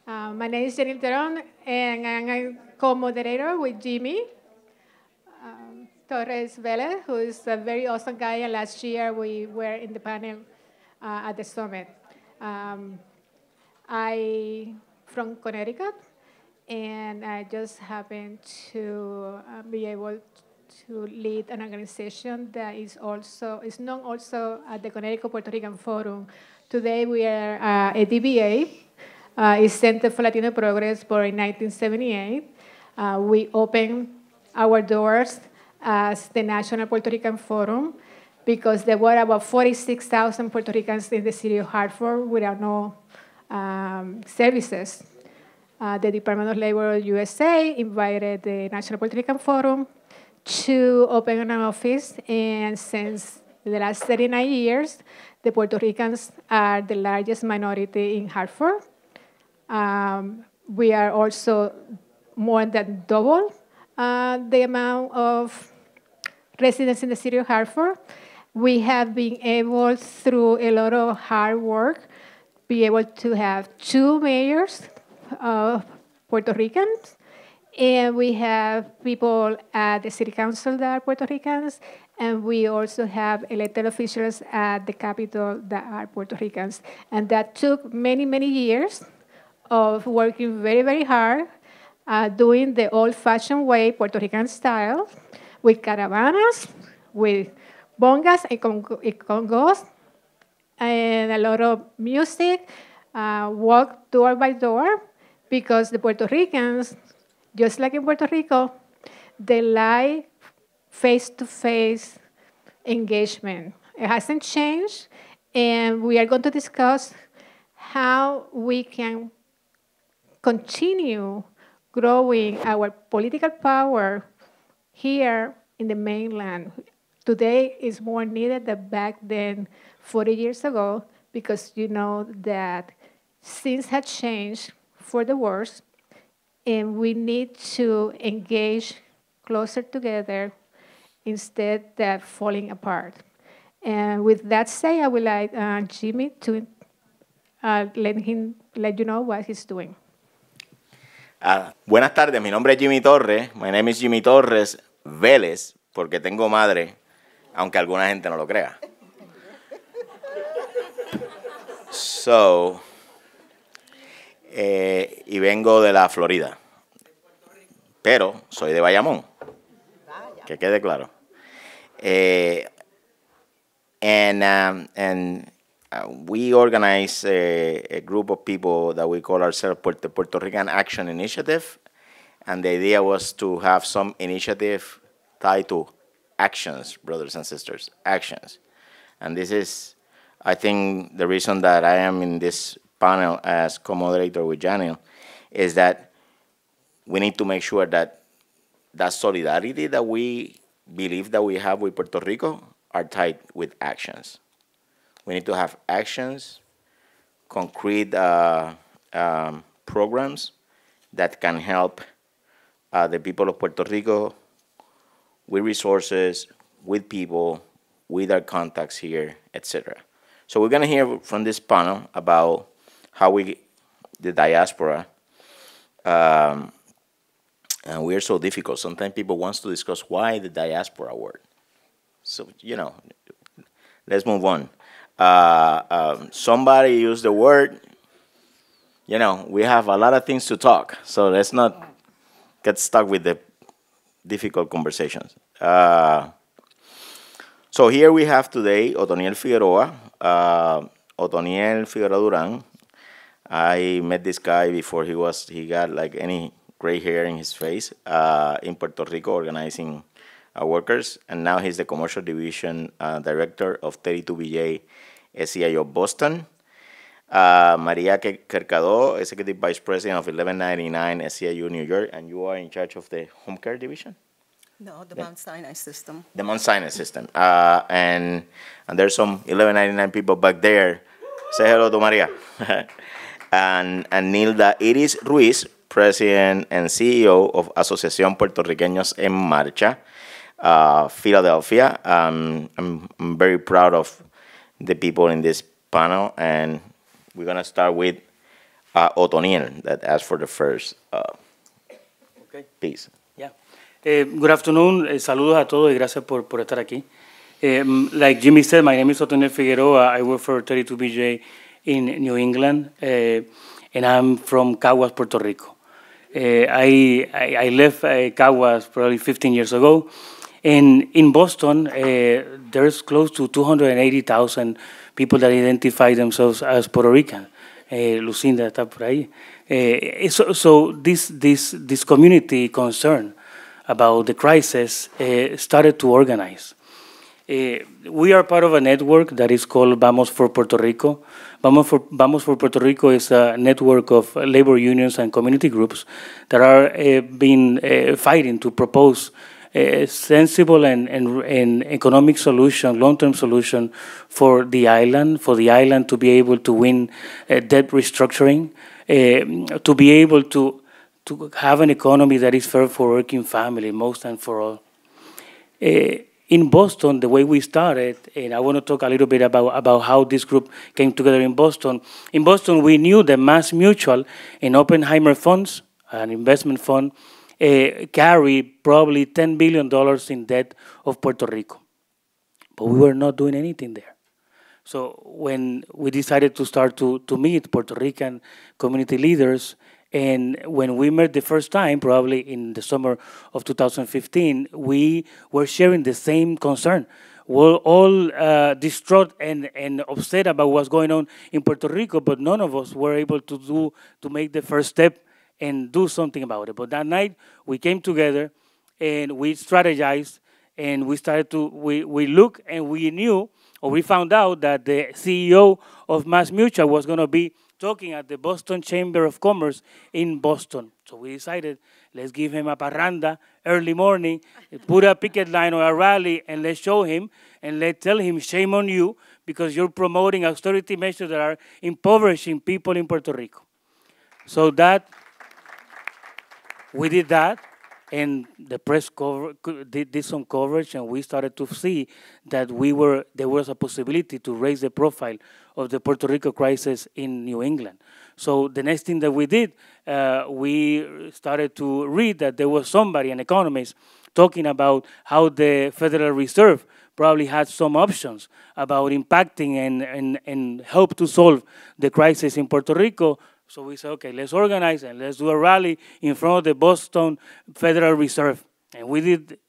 My name is Yanil Terón, and I'm a co-moderator with Jimmy Torres Velez, who is a very awesome guy. And last year we were in the panel at the summit. I from Connecticut, and I just happened to be able to lead an organization that is known also at the Connecticut Puerto Rican Forum. Today we are a DBA. It's Center for Latino Progress, born in 1978. We opened our doors as the National Puerto Rican Forum because there were about 46,000 Puerto Ricans in the city of Hartford without no services. The Department of Labor USA invited the National Puerto Rican Forum to open an office, and since the last 39 years, the Puerto Ricans are the largest minority in Hartford. We are also more than double the amount of residents in the city of Hartford. We have been able, through a lot of hard work, be able to have 2 mayors of Puerto Ricans, and we have people at the city council that are Puerto Ricans, and we also have elected officials at the Capitol that are Puerto Ricans. And that took many, many years of working very, very hard, doing the old-fashioned way, Puerto Rican style, with caravanas, with bongas and congos, and a lot of music, walk door by door, because the Puerto Ricans, just like in Puerto Rico, they like face-to-face engagement. It hasn't changed, and we are going to discuss how we can continue growing our political power here in the mainland. Today is more needed than back then 40 years ago, because you know that things have changed for the worse, and we need to engage closer together instead of falling apart. And with that said, I would like Jimmy to let you know what he's doing. Buenas tardes, mi nombre es Jimmy Torres. My name is Jimmy Torres Velez, porque tengo madre, aunque alguna gente no lo crea. Y vengo de la Florida, pero soy de Bayamón, que quede claro. We organize a group of people that we call ourselves the Puerto Rican Action Initiative, and the idea was to have some initiative tied to actions, brothers and sisters, actions. And this is, I think, the reason that I am in this panel as co-moderator with Yanil, is that we need to make sure that that solidarity that we believe that we have with Puerto Rico are tied with actions. We need to have actions, concrete programs that can help the people of Puerto Rico with resources, with people, with our contacts here, etc. So we're going to hear from this panel about how the diaspora, and we're so difficult. Sometimes people want to discuss why the diaspora word. So, let's move on. Somebody used the word. We have a lot of things to talk, so let's not get stuck with the difficult conversations. So here we have today Otoniel Figueroa, Otoniel Figuroa-Duran. I met this guy before he got like any gray hair in his face, in Puerto Rico organizing workers, and now he's the commercial division director of 32BJ SEIU of Boston. Maria Kercado, executive vice president of 1199 SEIU New York, and you are in charge of the home care division? No, the Mount Sinai system. The Mount Sinai system. And there's some 1199 people back there. Say hello to Maria. and Nilda, it is Ruiz, president and CEO of Asociación Puertorriqueños en Marcha, Philadelphia. I'm very proud of the people in this panel, and we're going to start with Otoniel that asked for the first piece. Yeah. Good afternoon. Saludos a todos y gracias por estar aquí. Like Jimmy said, my name is Otoniel Figueroa. I work for 32BJ in New England, and I'm from Caguas, Puerto Rico. I left Caguas probably 15 years ago. And in Boston, there's close to 280,000 people that identify themselves as Puerto Rican. Lucinda está por ahí. So this community concern about the crisis started to organize. We are part of a network that is called Vamos for Puerto Rico. Vamos for Puerto Rico is a network of labor unions and community groups that are fighting to propose a sensible and economic solution, long-term solution for the island to be able to win debt restructuring, to be able to have an economy that is fair for working family, most and for all. In Boston, the way we started, and I want to talk a little bit about how this group came together in Boston. In Boston, we knew that Mass Mutual and Oppenheimer funds, an investment fund, carry probably $10 billion in debt of Puerto Rico. But we were not doing anything there. So when we decided to start to meet Puerto Rican community leaders, and when we met the first time, probably in the summer of 2015, we were sharing the same concern. We're all distraught and upset about what's going on in Puerto Rico, but none of us were able to make the first step and do something about it. But that night, we came together and we strategized and we started to, we looked and we knew, or we found out that the CEO of Mass Mutual was going to be talking at the Boston Chamber of Commerce in Boston. So we decided, let's give him a parranda early morning, put a picket line or a rally, and let's show him, and let's tell him, shame on you, because you're promoting austerity measures that are impoverishing people in Puerto Rico. So that, we did that, and the press did some coverage, and we started to see that there was a possibility to raise the profile of the Puerto Rico crisis in New England. So the next thing that we did, we started to read that there was somebody, an economist, talking about how the Federal Reserve probably had some options about impacting and help to solve the crisis in Puerto Rico. So we said, okay, let's organize and let's do a rally in front of the Boston Federal Reserve. And we did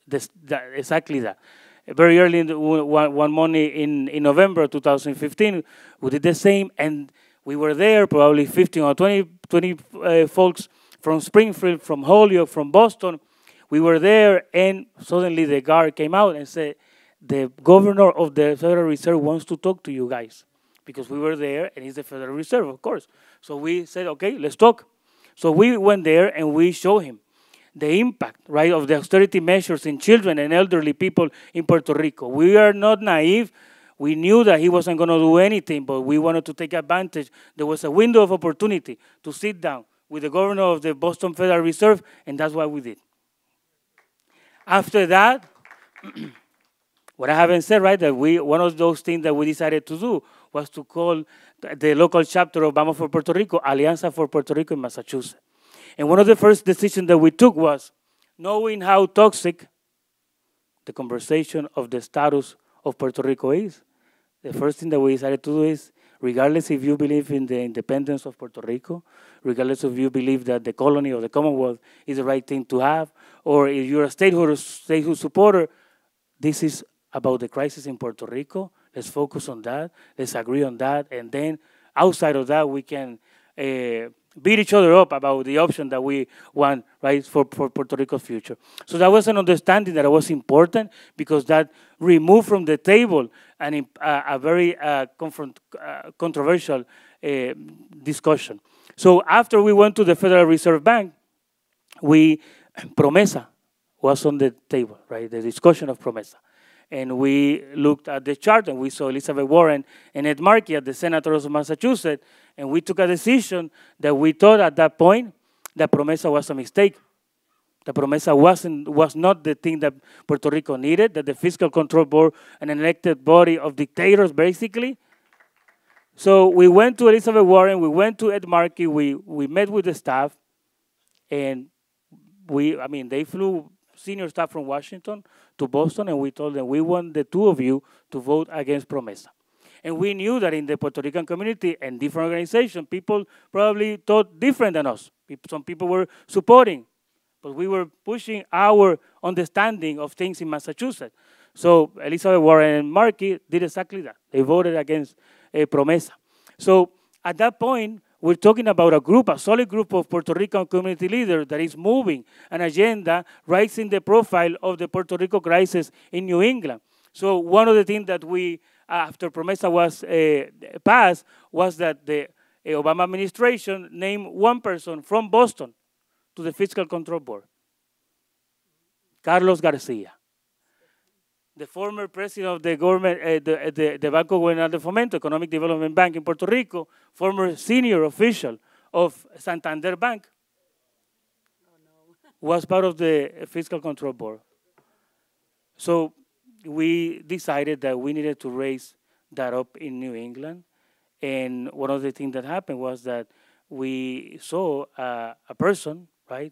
exactly that. Very early one morning in November 2015, we did the same, and we were there, probably 15 or 20 folks from Springfield, from Holyoke, from Boston. We were there, and suddenly the guard came out and said, the governor of the Federal Reserve wants to talk to you guys. Because we were there, and it's the Federal Reserve, of course. So we said, okay, let's talk. So we went there, and we showed him the impact, right, of the austerity measures in children and elderly people in Puerto Rico. We are not naive. We knew that he wasn't going to do anything, but we wanted to take advantage. There was a window of opportunity to sit down with the governor of the Boston Federal Reserve, and that's what we did. After that, what I haven't said, right, that one of those things that we decided to do was to call the local chapter of Vamos for Puerto Rico, Alianza for Puerto Rico in Massachusetts. And one of the first decisions that we took was, knowing how toxic the conversation of the status of Puerto Rico is, the first thing that we decided to do is, regardless if you believe in the independence of Puerto Rico, regardless if you believe that the colony or the Commonwealth is the right thing to have, or if you're a statehood supporter, this is about the crisis in Puerto Rico. Let's focus on that. Let's agree on that. And then outside of that, we can beat each other up about the option that we want, right, for Puerto Rico's future. So that was an understanding that was important because that removed from the table a very controversial discussion. So after we went to the Federal Reserve Bank, Promesa was on the table, right, the discussion of Promesa. And we looked at the chart, and we saw Elizabeth Warren and Ed Markey as the senators of Massachusetts, and we took a decision that we thought at that point that Promesa was a mistake. The Promesa was not the thing that Puerto Rico needed, that the Fiscal Control Board, an elected body of dictators, basically, So we went to Elizabeth Warren, we went to Ed Markey, we met with the staff, and they flew senior staff from Washington to Boston, and we told them we want the two of you to vote against Promesa. And we knew that in the Puerto Rican community and different organizations, people probably thought different than us. Some people were supporting, but we were pushing our understanding of things in Massachusetts. So Elizabeth Warren and Markey did exactly that. They voted against Promesa. So at that point, we're talking about a solid group of Puerto Rican community leaders that is moving an agenda, raising the profile of the Puerto Rico crisis in New England. So one of the things that we, after Promesa was passed, was that the Obama administration named one person from Boston to the Fiscal Control Board, Carlos Garcia, the former president of the government, the Banco Gubernamental de Fomento, Economic Development Bank in Puerto Rico, former senior official of Santander Bank, was part of the Fiscal Control Board. So we decided that we needed to raise that up in New England. And one of the things that happened was that we saw a person, right,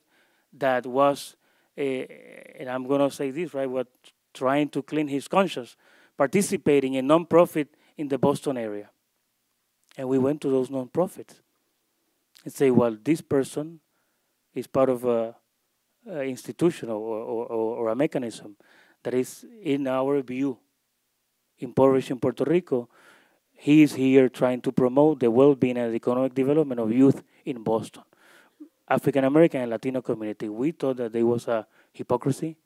that was, and I'm going to say this, right, what trying to clean his conscience, participating in nonprofit in the Boston area. And we went to those nonprofits and say, well, this person is part of a institution or a mechanism that is, in our view, impoverished in Puerto Rico. He is here trying to promote the well-being and economic development of youth in Boston. African American and Latino community. We thought that there was a hypocrisy,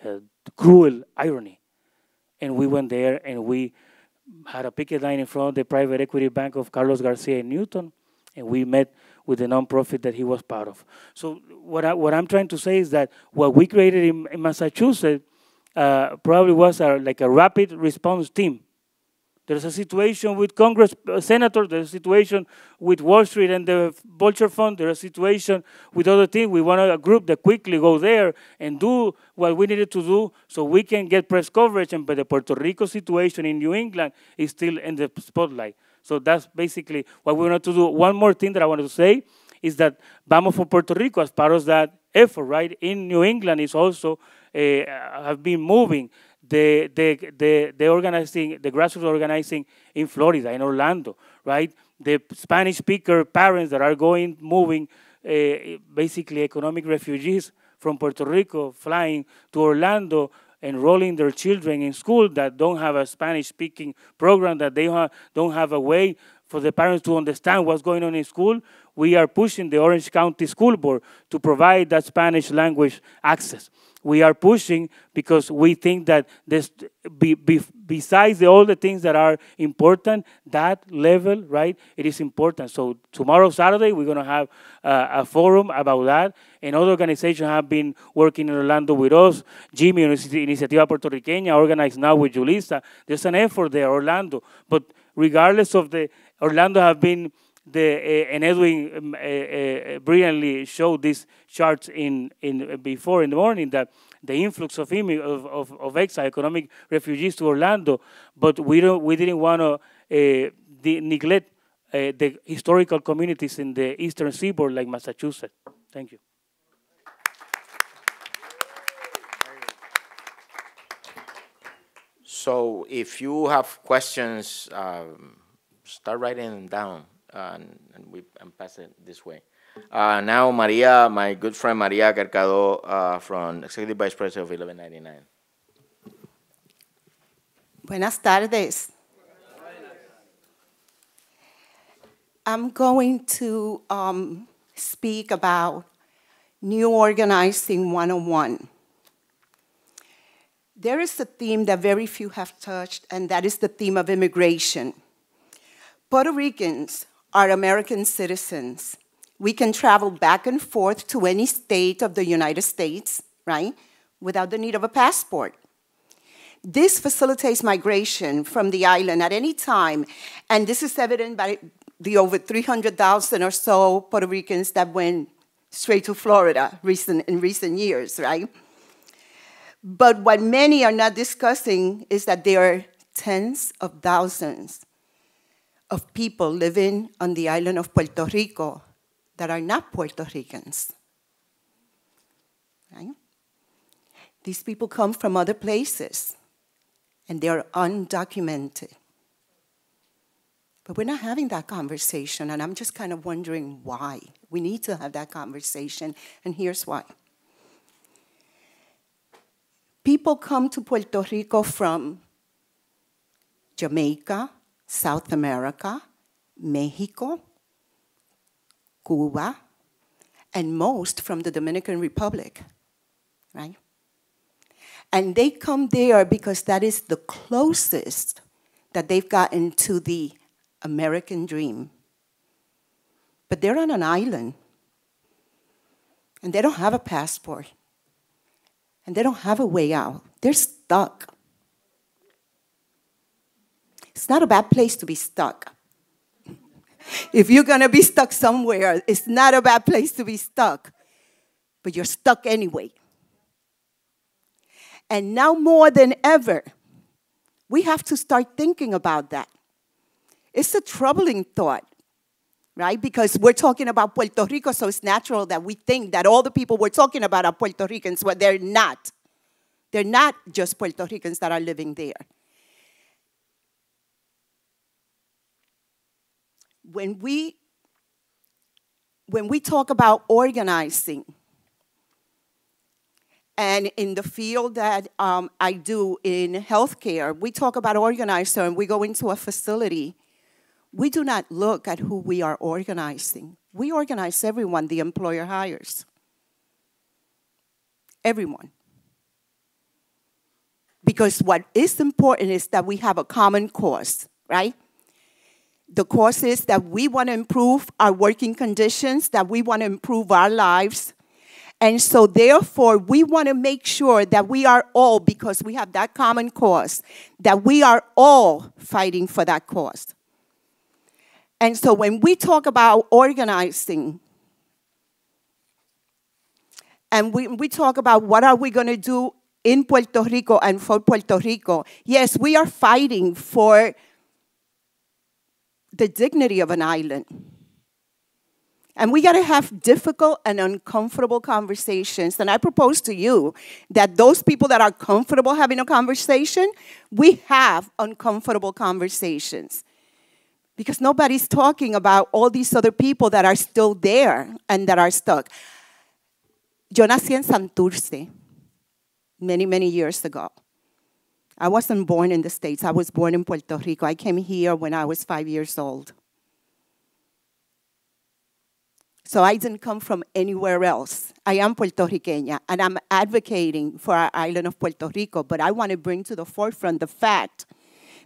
a cruel irony. And we went there and we had a picket line in front of the private equity bank of Carlos Garcia in Newton, and we met with the nonprofit that he was part of. So what I'm trying to say is that what we created in Massachusetts probably was like a rapid response team. There's a situation with Congress senators, there's a situation with Wall Street and the Vulture Fund, there's a situation with other things. We want a group that quickly go there and do what we needed to do so we can get press coverage, but the Puerto Rico situation in New England is still in the spotlight. So that's basically what we wanted to do. One more thing that I wanted to say is that Vamos for Puerto Rico, as part of that effort, right, in New England is also have been moving the grassroots organizing in Florida, in Orlando, right? The Spanish speaker parents that are moving basically economic refugees from Puerto Rico, flying to Orlando, enrolling their children in school that don't have a Spanish speaking program, that they don't have a way for the parents to understand what's going on in school. We are pushing the Orange County School Board to provide that Spanish language access. We are pushing because we think that this, besides all the things that are important, that level, right, it is important. So tomorrow, Saturday, we're going to have a forum about that. And other organizations have been working in Orlando with us. Jimmy, Iniciativa Puertorriqueña, organized now with Julissa. There's an effort there, Orlando. But regardless of Orlando have been and Edwin brilliantly showed these charts before in the morning, that the influx of exile economic refugees to Orlando, but we didn't want to neglect the historical communities in the eastern seaboard like Massachusetts. Thank you. So if you have questions, start writing them down. And pass it this way. Now, Maria, my good friend Maria Kercado, from Executive Vice President of 1199. Buenas tardes. I'm going to speak about New Organizing 101. There is a theme that very few have touched, and that is the theme of immigration. Puerto Ricans are American citizens. We can travel back and forth to any state of the United States, right, without the need of a passport. This facilitates migration from the island at any time, and this is evident by the over 300,000 or so Puerto Ricans that went straight to Florida in recent years, right? But what many are not discussing is that there are tens of thousands of people living on the island of Puerto Rico that are not Puerto Ricans. Right? These people come from other places, and they're undocumented. But we're not having that conversation, and I'm just kind of wondering why. We need to have that conversation, and here's why. People come to Puerto Rico from Jamaica, South America, Mexico, Cuba, and most from the Dominican Republic, right? And they come there because that is the closest that they've gotten to the American dream. But they're on an island, and they don't have a passport, and they don't have a way out. They're stuck. It's not a bad place to be stuck. If you're gonna be stuck somewhere, it's not a bad place to be stuck, but you're stuck anyway. And now more than ever, we have to start thinking about that. It's a troubling thought, right? Because we're talking about Puerto Rico, so it's natural that we think that all the people we're talking about are Puerto Ricans, but they're not. They're not just Puerto Ricans that are living there. When we talk about organizing, and in the field that I do in healthcare, we talk about organizer and we go into a facility. We do not look at who we are organizing. We organize everyone the employer hires. Everyone. Because what is important is that we have a common cause, right? The cause is that we want to improve our working conditions, that we want to improve our lives. And so therefore, we want to make sure that we are all, because we have that common cause, that we are all fighting for that cause. And so when we talk about organizing, and we talk about what are we going to do in Puerto Rico and for Puerto Rico, yes, we are fighting for the dignity of an island. And we got to have difficult and uncomfortable conversations. And I propose to you that those people that are comfortable having a conversation, we have uncomfortable conversations. Because nobody's talking about all these other people that are still there and that are stuck. Yo nací en Santurce many, many years ago. I wasn't born in the States. I was born in Puerto Rico. I came here when I was 5 years old. So I didn't come from anywhere else. I am Puertorriqueña, and I'm advocating for our island of Puerto Rico, but I want to bring to the forefront the fact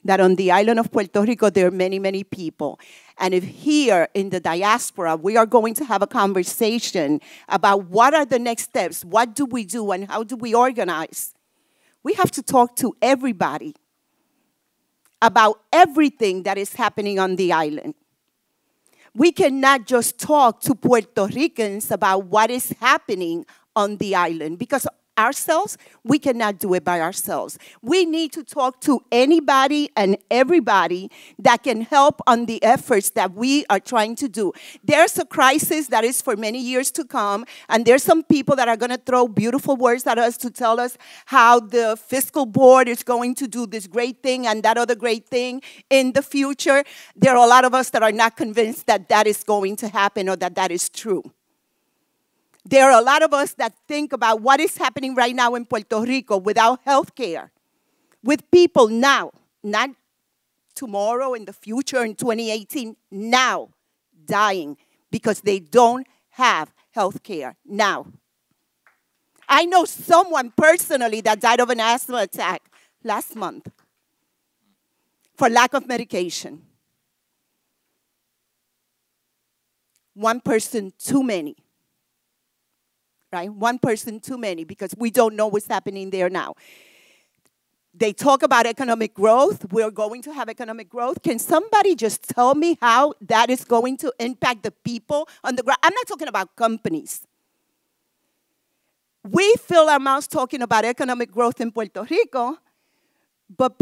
that on the island of Puerto Rico, there are many, many people. And if here in the diaspora, we are going to have a conversation about what are the next steps, what do we do, and how do we organize, we have to talk to everybody about everything that is happening on the island. We cannot just talk to Puerto Ricans about what is happening on the island, because ourselves, we cannot do it by ourselves. We need to talk to anybody and everybody that can help on the efforts that we are trying to do. There's a crisis that is for many years to come, and there's some people that are going to throw beautiful words at us to tell us how the fiscal board is going to do this great thing and that other great thing in the future. There are a lot of us that are not convinced that that is going to happen or that that is true. There are a lot of us that think about what is happening right now in Puerto Rico without health care, with people now, not tomorrow, in the future, in 2018, now dying because they don't have health care now. I know someone personally that died of an asthma attack last month for lack of medication. One person too many. Right? One person too many, because we don't know what's happening there now. They talk about economic growth. We're going to have economic growth. Can somebody just tell me how that is going to impact the people on the ground? I'm not talking about companies. We fill our mouths talking about economic growth in Puerto Rico, but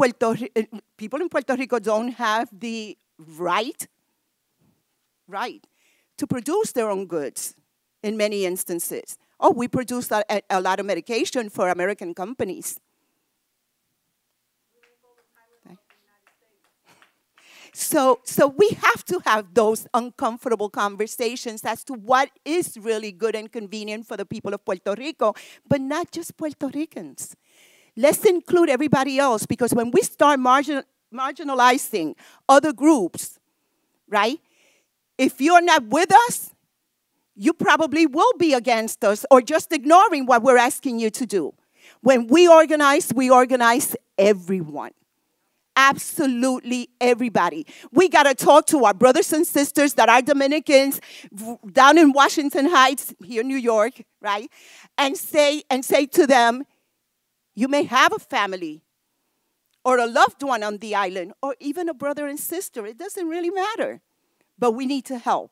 people in Puerto Rico don't have the right, to produce their own goods in many instances. Oh, we produce a lot of medication for American companies. So we have to have those uncomfortable conversations as to what is really good and convenient for the people of Puerto Rico, but not just Puerto Ricans. Let's include everybody else, because when we start marginalizing other groups, right? If you're not with us, you probably will be against us or just ignoring what we're asking you to do. When we organize everyone. Absolutely everybody. We got to talk to our brothers and sisters that are Dominicans down in Washington Heights, here in New York, right? And say to them, you may have a family or a loved one on the island or even a brother and sister. It doesn't really matter. But we need to help,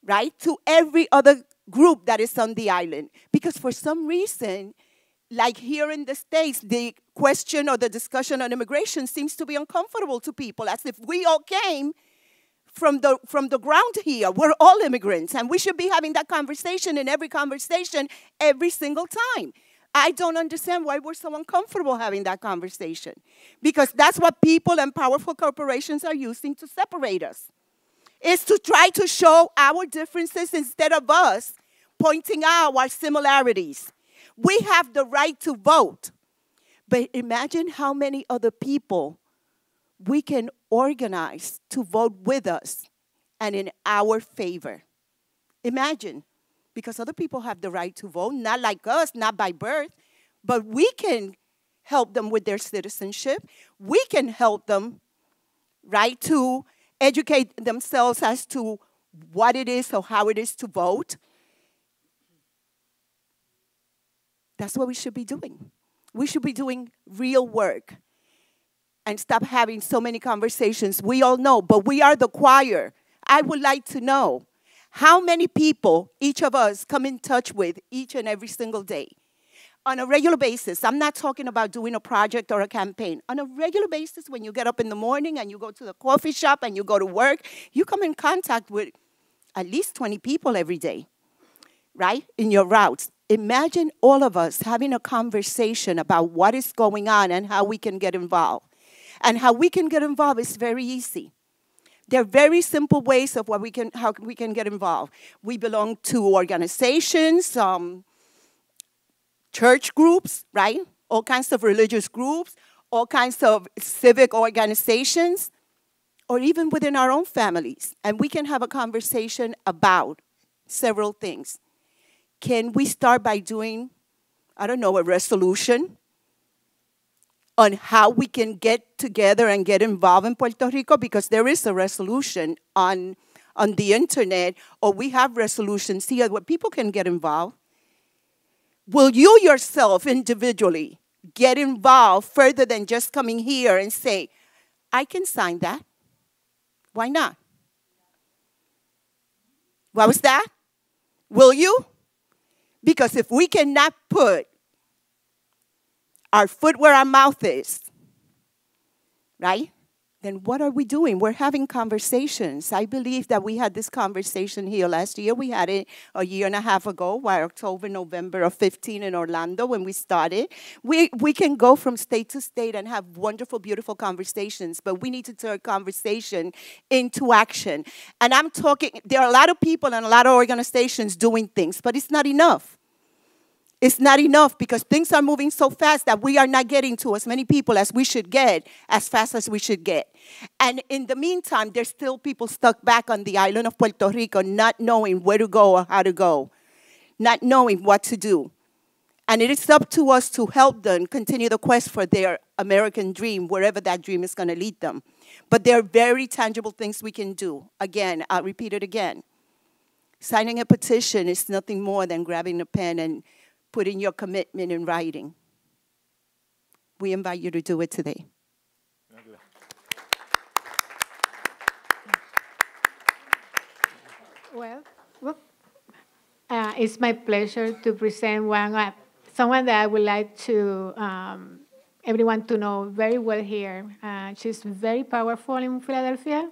right? To every other group that is on the island. Because for some reason, like here in the States, the question or the discussion on immigration seems to be uncomfortable to people, as if we all came from the ground here. We're all immigrants, and we should be having that conversation in every conversation every single time. I don't understand why we're so uncomfortable having that conversation, because that's what people and powerful corporations are using to separate us, is to try to show our differences instead of us pointing out our similarities. We have the right to vote, but imagine how many other people we can organize to vote with us and in our favor. Imagine, because other people have the right to vote, not like us, not by birth, but we can help them with their citizenship. We can help them, right, to educate themselves as to what it is or how it is to vote. That's what we should be doing. We should be doing real work and stop having so many conversations. We all know, but we are the choir. I would like to know how many people each of us come in touch with each and every single day. On a regular basis, I'm not talking about doing a project or a campaign. On a regular basis, when you get up in the morning and you go to the coffee shop and you go to work, you come in contact with at least 20 people every day, right, in your routes. Imagine all of us having a conversation about what is going on and how we can get involved. And how we can get involved is very easy. There are very simple ways of how we can get involved. We belong to organizations, church groups, right? All kinds of religious groups, all kinds of civic organizations, or even within our own families. And we can have a conversation about several things. Can we start by doing, I don't know, a resolution on how we can get together and get involved in Puerto Rico? Because there is a resolution on the internet, or we have resolutions here where people can get involved. Will you yourself individually get involved further than just coming here and say, I can sign that? Why not? What was that? Will you? Because if we cannot put our foot where our mouth is, right? Then what are we doing? We're having conversations. I believe that we had this conversation here last year. We had it a year and a half ago, October, November of 15 in Orlando when we started. We can go from state to state and have wonderful, beautiful conversations, but we need to turn conversation into action. And I'm talking, there are a lot of people and a lot of organizations doing things, but it's not enough. It's not enough because things are moving so fast that we are not getting to as many people as we should get, as fast as we should get. And in the meantime, there's still people stuck back on the island of Puerto Rico not knowing where to go or how to go, not knowing what to do. And it is up to us to help them continue the quest for their American dream, wherever that dream is going to lead them. But there are very tangible things we can do. Again, I'll repeat it again. Signing a petition is nothing more than grabbing a pen and putting your commitment in writing. We invite you to do it today. Well, it's my pleasure to present someone that I would like to everyone to know very well here. she's very powerful in Philadelphia.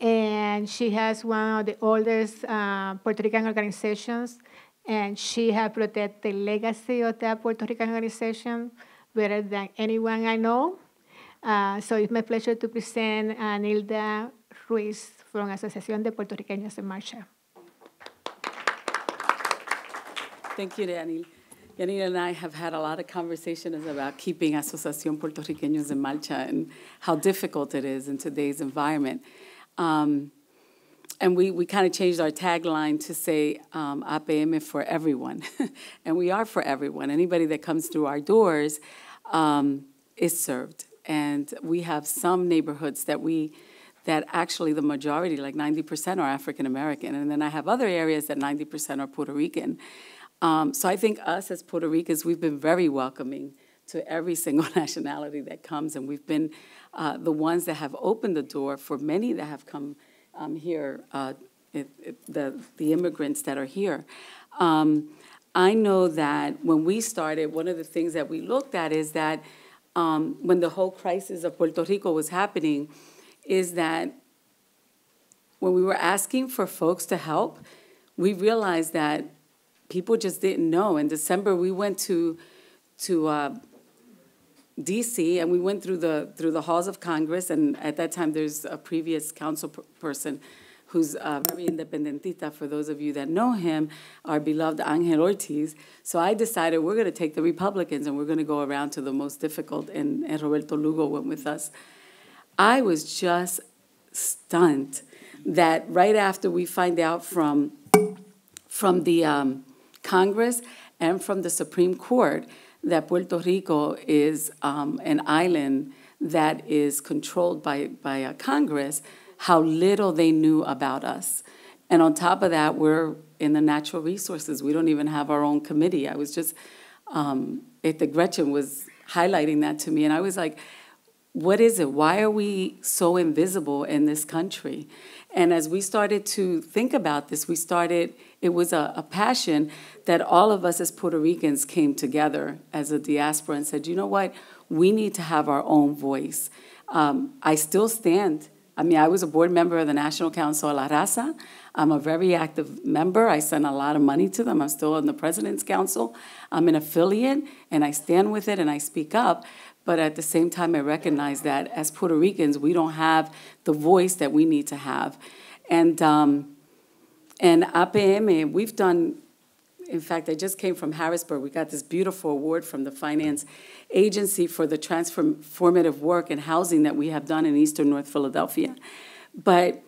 And she has one of the oldest Puerto Rican organizations, and she has protected the legacy of that Puerto Rican organization better than anyone I know. So it's my pleasure to present Nilda Ruiz from Asociación de Puertorriqueños en Marcha. Thank you, Yanil. Yanil and I have had a lot of conversations about keeping Asociación Puertorriqueños en Marcha and how difficult it is in today's environment. And we kind of changed our tagline to say APM for everyone. And we are for everyone. Anybody that comes through our doors is served. And we have some neighborhoods that actually the majority, like 90%, are African American. And then I have other areas that 90% are Puerto Rican. So I think us as Puerto Ricans, we've been very welcoming to every single nationality that comes, and we've been the ones that have opened the door for many that have come here, the immigrants that are here. I know that when we started, one of the things that we looked at is that when the whole crisis of Puerto Rico was happening, is that when we were asking for folks to help, we realized that people just didn't know. In December, we went to D.C. and we went through the halls of Congress, and at that time there's a previous council person who's very independentista, for those of you that know him, our beloved Angel Ortiz. So I decided we're going to take the Republicans and we're going to go around to the most difficult, and Roberto Lugo went with us. I was just stunned that right after we find out from the Congress and from the Supreme Court that Puerto Rico is an island that is controlled by Congress, how little they knew about us. And on top of that, we're in the natural resources. We don't even have our own committee. I was just, Gretchen was highlighting that to me, and I was like, what is it? Why are we so invisible in this country? And as we started to think about this, it was a passion that all of us as Puerto Ricans came together as a diaspora and said, you know what? We need to have our own voice. I still stand. I mean, I was a board member of the National Council of La Raza. I'm a very active member. I send a lot of money to them. I'm still in the President's Council. I'm an affiliate, and I stand with it, and I speak up. But at the same time, I recognize that as Puerto Ricans, we don't have the voice that we need to have. And APM, we've done, in fact, I just came from Harrisburg. We got this beautiful award from the Finance Agency for the transformative work in housing that we have done in Eastern North Philadelphia. But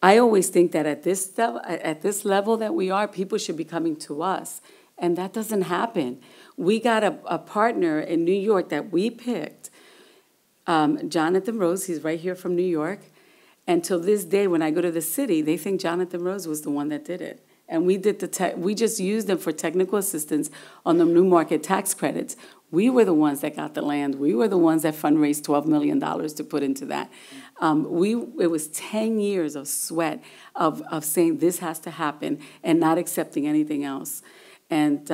I always think that at this level that we are, people should be coming to us. And that doesn't happen. We got a partner in New York that we picked, Jonathan Rose. He's right here from New York. And till this day, when I go to the city, they think Jonathan Rose was the one that did it. And we just used them for technical assistance on the new market tax credits. We were the ones that got the land. We were the ones that fundraised $12 million to put into that. It was 10 years of sweat of saying this has to happen and not accepting anything else. And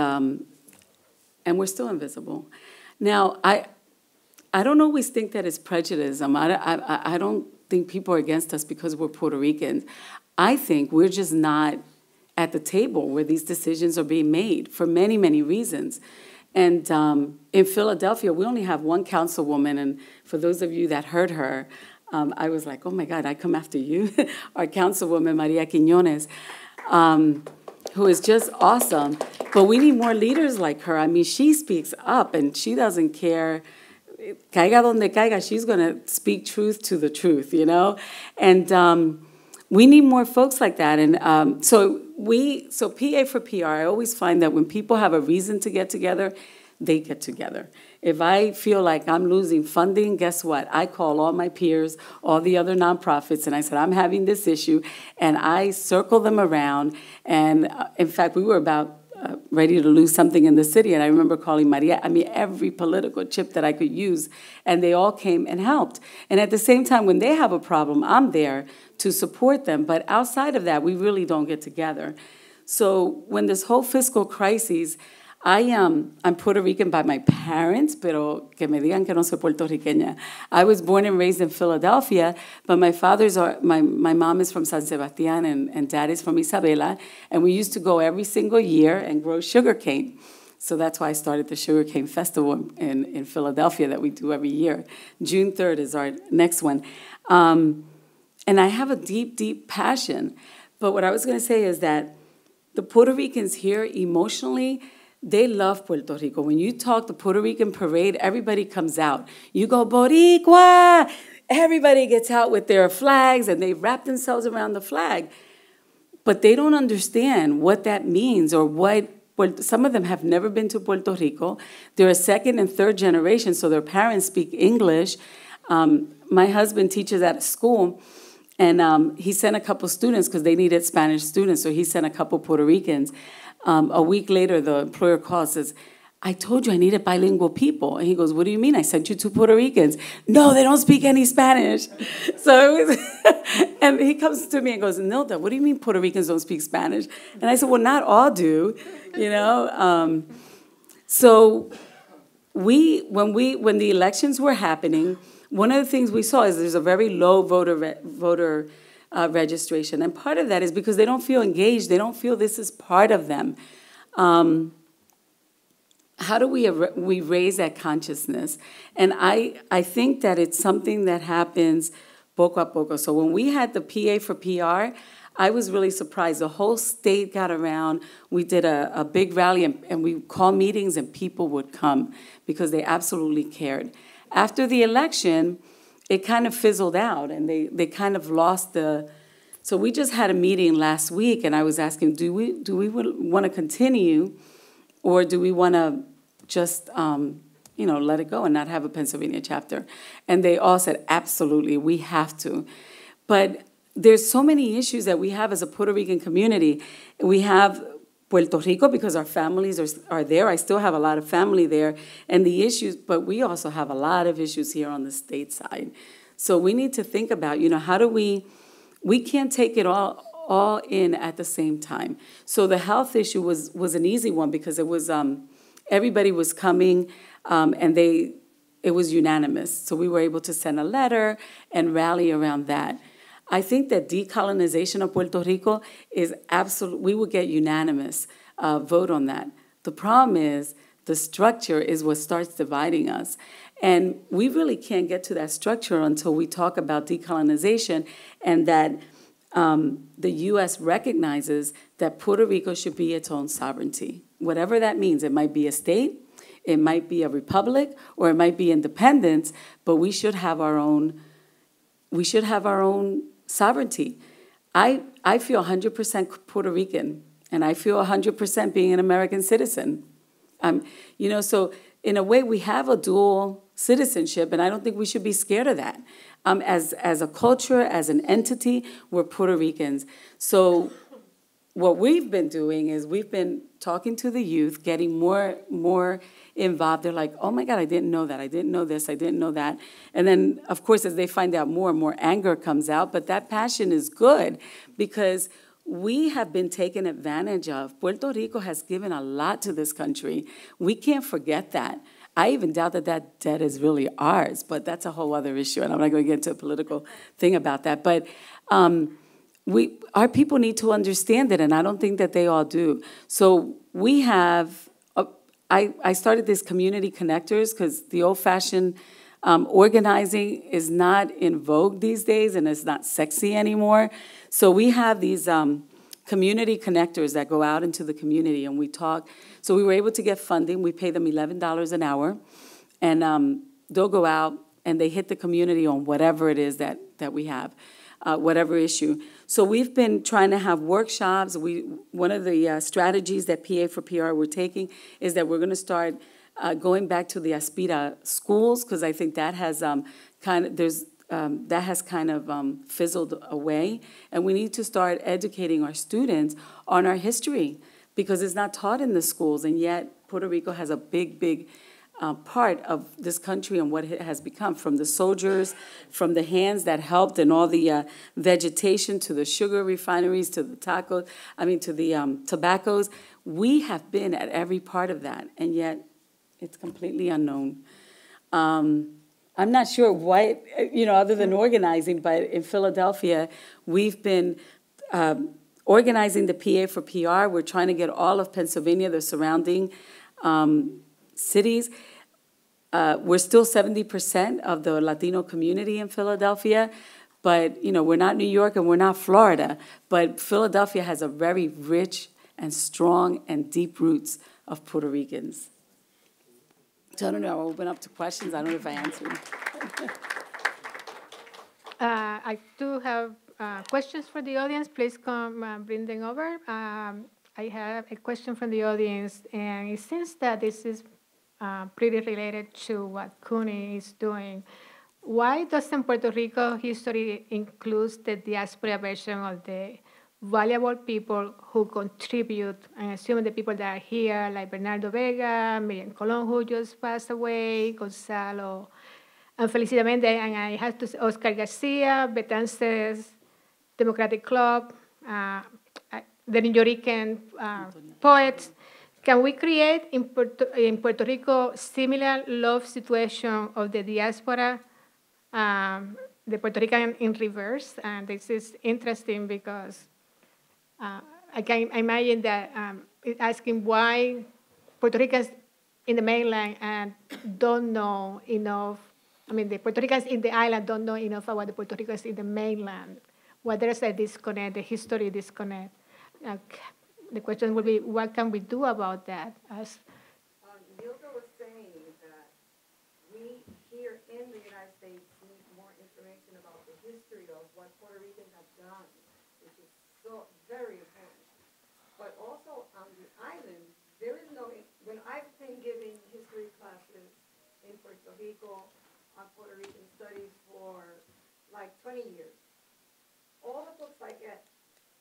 we're still invisible. Now, I don't always think that it's prejudice. I don't think people are against us because we're Puerto Ricans. I think we're just not at the table where these decisions are being made for many, many reasons. And in Philadelphia, we only have one councilwoman, and for those of you that heard her, I was like, oh my God, I come after you. Our councilwoman, Maria Quiñones, who is just awesome. But we need more leaders like her. I mean, she speaks up, and she doesn't care. Caiga donde caiga, she's going to speak truth to the truth, you know? And we need more folks like that. And so PA for PR, I always find that when people have a reason to get together, they get together. If I feel like I'm losing funding, guess what? I call all my peers, all the other nonprofits, and I said, I'm having this issue, and I circle them around. And in fact, we were about ready to lose something in the city, and I remember calling Maria, every political chip that I could use, and they all came and helped. And at the same time, when they have a problem, I'm there to support them. But outside of that, we really don't get together. So when this whole fiscal crisis, I'm Puerto Rican by my parents, pero que me digan que no soy puertorriqueña. I was born and raised in Philadelphia, but my mom is from San Sebastian and dad is from Isabela, and we used to go every single year and grow sugarcane. So that's why I started the Sugarcane Festival in Philadelphia that we do every year. June 3rd is our next one. And I have a deep, deep passion. But what I was going to say is that the Puerto Ricans here emotionally, they love Puerto Rico. When you talk the Puerto Rican parade, everybody comes out. You go, Boricua! Everybody gets out with their flags, and they wrap themselves around the flag. But they don't understand what that means or what. Some of them have never been to Puerto Rico. They're a second and third generation, so their parents speak English. My husband teaches at a school, and he sent a couple students because they needed Spanish students, so he sent a couple Puerto Ricans. A week later, the employer calls and says, I told you I needed bilingual people. And he goes, what do you mean? I sent you 2 Puerto Ricans. No, they don't speak any Spanish. So it was and he comes to me and goes, Nilda, what do you mean Puerto Ricans don't speak Spanish? And I said, well, not all do, you know. So when the elections were happening, one of the things we saw is there's a very low voter registration. And part of that is because they don't feel engaged. They don't feel this is part of them. How do we raise that consciousness? And I think that it's something that happens poco a poco. So when we had the PA for PR, I was really surprised. The whole state got around. We did a big rally, and we called meetings, and people would come because they absolutely cared. After the election, it kind of fizzled out, and they kind of lost the... So we just had a meeting last week, and I was asking, do we want to continue, or do we want to just, let it go and not have a Pennsylvania chapter? And they all said, absolutely, we have to. But there's so many issues that we have as a Puerto Rican community. We have Puerto Rico because our families are there. I still have a lot of family there. And the issues, but we also have a lot of issues here on the state side. So we need to think about, how do we can't take it all in at the same time. So the health issue was an easy one because it was everybody was coming and it was unanimous. So we were able to send a letter and rally around that. I think that decolonization of Puerto Rico is absolute. We will get unanimous vote on that. The problem is the structure is what starts dividing us. And we really can't get to that structure until we talk about decolonization and that the U.S. recognizes that Puerto Rico should be its own sovereignty. Whatever that means, it might be a state, it might be a republic, or it might be independence, but we should have our own sovereignty. I feel 100% Puerto Rican, and I feel 100% being an American citizen. So in a way, we have a dual citizenship, and I don't think we should be scared of that. As a culture, as an entity, we're Puerto Ricans. So what we've been doing is we've been talking to the youth, getting more involved. They're like, oh my God, I didn't know that. I didn't know this. I didn't know that. And then, of course, as they find out more and more anger comes out. But that passion is good because we have been taken advantage of. Puerto Rico has given a lot to this country. We can't forget that. I even doubt that debt is really ours, but that's a whole other issue, and I'm not going to get into a political thing about that. But our people need to understand it, and I don't think that they all do. So we have, I started this community connectors because the old-fashioned organizing is not in vogue these days, and it's not sexy anymore. So we have these community connectors that go out into the community, and we talk. So we were able to get funding. We pay them $11 an hour, and they'll go out and they hit the community on whatever it is that we have, whatever issue. So we've been trying to have workshops. One of the strategies that PA for PR we're taking is that we're going to start going back to the Aspira schools because I think that has fizzled away, and we need to start educating our students on our history because it's not taught in the schools, and yet Puerto Rico has a big part of this country and what it has become, from the soldiers, from the hands that helped and all the vegetation, to the sugar refineries, to the to the tobaccos. We have been at every part of that, and yet it's completely unknown. I'm not sure what, other than organizing, but in Philadelphia, we've been organizing the PA for PR. We're trying to get all of Pennsylvania, the surrounding cities. We're still 70% of the Latino community in Philadelphia, but we're not New York and we're not Florida, but Philadelphia has a very rich and strong and deep roots of Puerto Ricans. So I don't know, I'll open up to questions. I don't know if I answered. I do have questions for the audience. Please come bring them over. I have a question from the audience, and it seems that this is pretty related to what CUNY is doing. Why doesn't Puerto Rico history include the diaspora version of the valuable people who contribute, and assuming the people that are here, like Bernardo Vega, Miriam Colon, who just passed away, Gonzalo, and Felicita Mendez, and I have to say Oscar Garcia, Betances Democratic Club, the New Yorican poets. Can we create in Puerto Rico similar love situation of the diaspora, the Puerto Rican in reverse? And this is interesting because I can imagine that asking why Puerto Ricans in the mainland and don't know enough. I mean, the Puerto Ricans in the island don't know enough about the Puerto Ricans in the mainland. Well, there's a disconnect, the history disconnect. The question would be, what can we do about that? Nilda was saying that we here in the United States need more information about the history of what Puerto Ricans have done, which is so very important. But also on the island, there is no, when I've been giving history classes in Puerto Rico on Puerto Rican studies for like 20 years, all the books I get,